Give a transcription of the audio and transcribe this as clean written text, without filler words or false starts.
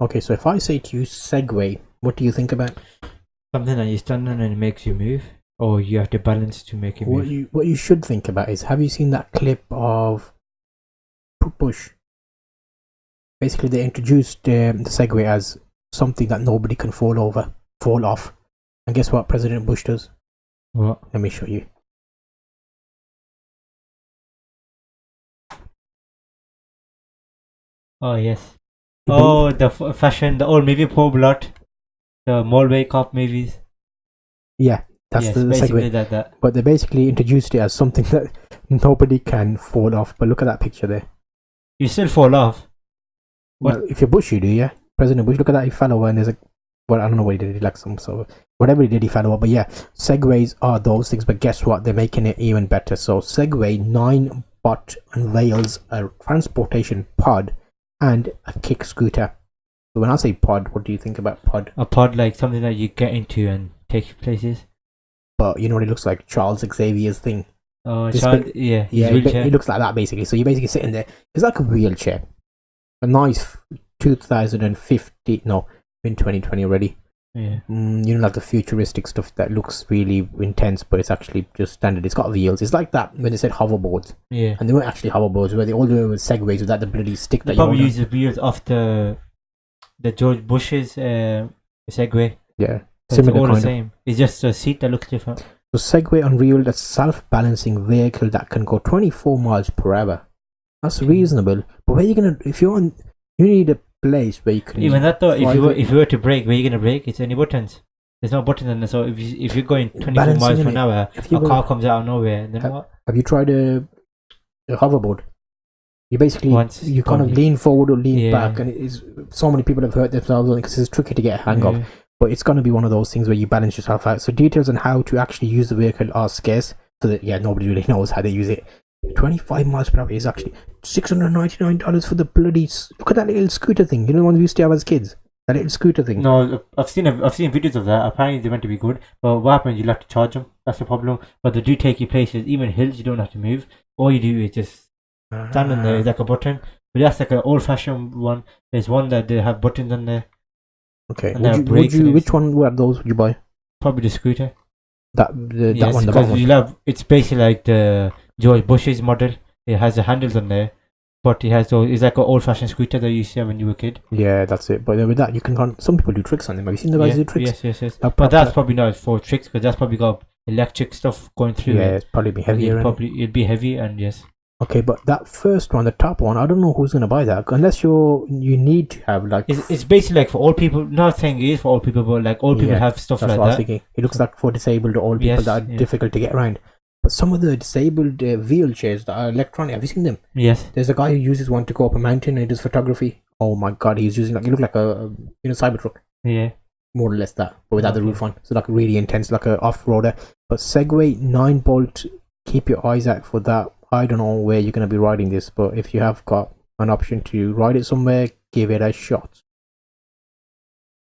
Okay, so if I say to you Segway, what do you think about? Something that you stand on and it makes you move, or you have to balance to make it move. What you should think about is, have you seen that clip of Bush? Basically, they introduced the Segway as something that nobody can fall off. And guess what President Bush does? What? Let me show you. Oh yes. He Oh, the fashion, the old movie Poor Blot, the mall wake up movies. Yeah, that's Yes, the basically Segway. that. But they basically introduced it as something that nobody can fall off. But look at that picture there. You still fall off. Well, What? if you're Bush, you do, yeah. President Bush, look at that. He fell over, and there's a. Well, I don't know what he did. He like some sort of whatever he did, he fell over. But yeah, Segways are those things. But guess what? They're making it even better. So Segway 9 Bot unveils a transportation pod and a kick scooter. So when I say pod, what do you think about pod? A pod, like something that you get into and take you places. But you know what it looks like? Charles Xavier's thing. Oh, This child, bit- yeah, his Yeah, wheelchair. it looks like that basically. So you're basically sitting there. It's like a wheelchair. A nice 2050. No, in 2020 already. Yeah. You know, like the futuristic stuff that looks really intense, but it's actually just standard. It's got wheels. It's like that when they said hoverboards, Yeah. and they weren't actually hoverboards. Where they all do it with Segways with that the bloody stick They that you hold probably on. use the wheels off the George Bush's Segway. Yeah, But it's similar all the kind of. same. It's just a seat that looks different. So Segway unveiled a self-balancing vehicle that can go 24 miles per hour. That's reasonable. But where are you gonna? If you're on, you need a place where you can. Even that though, drive it. if you were to brake, where are you gonna brake? It's any buttons. There's no buttons on there. So if you're going 24 Balancing, miles per innit? hour, If you a go- car comes out of nowhere, then what? Have you tried a hoverboard? You basically Once, you kind of probably. lean forward or lean Yeah. back, and it is so many people have hurt themselves on it because it's tricky to get a hang Yeah. of. But it's going to be one of those things where you balance yourself out. So details on how to actually use the vehicle are scarce, so that nobody really knows how to use it. 25 miles per hour is actually $699 for the bloody. Look at that little scooter thing. You know the one we used to have as kids. That little scooter thing. No, I've seen videos of that. Apparently they're meant to be good, but what happens? You'll have to charge them. That's the problem. But they do take you places. Even hills, you don't have to move. All you do is just stand on there. It's like a button. But that's like an old-fashioned one. There's one that they have buttons on there. Okay. And there are brakes and Which one were those? Would you buy? Probably the scooter. That Yes, one, the because bottom one. it's basically like the George Bush's model. It has the handles on there, but it has it's like an old-fashioned scooter that you used to have when you were a kid. Yeah, that's it. But with that, you can. Some people do tricks on them. Have you seen the guys do tricks? Yes. Like But that's proper- probably not for tricks, because that's probably got electric stuff going through Yeah, it. it's probably be And heavier. it'd be heavy, and yes. Okay, but that first one, the top one, I don't know who's gonna buy that unless you need to have like. It's basically like for old people. Not saying it is for old people, but like old people Yeah, have stuff That's like what I was that. thinking. It looks like for disabled or old people Yes, that are yeah. difficult to get around. But some of the disabled wheelchairs that are electronic, have you seen them? Yes. There's a guy who uses one to go up a mountain and he does photography. Oh my god, he's using he look like a Cybertruck. Yeah. More or less that, but without the Okay. roof on. So like really intense, like a off-roader. But Segway 9 bolt, keep your eyes out for that. I don't know where you're going to be riding this, but if you have got an option to ride it somewhere, give it a shot.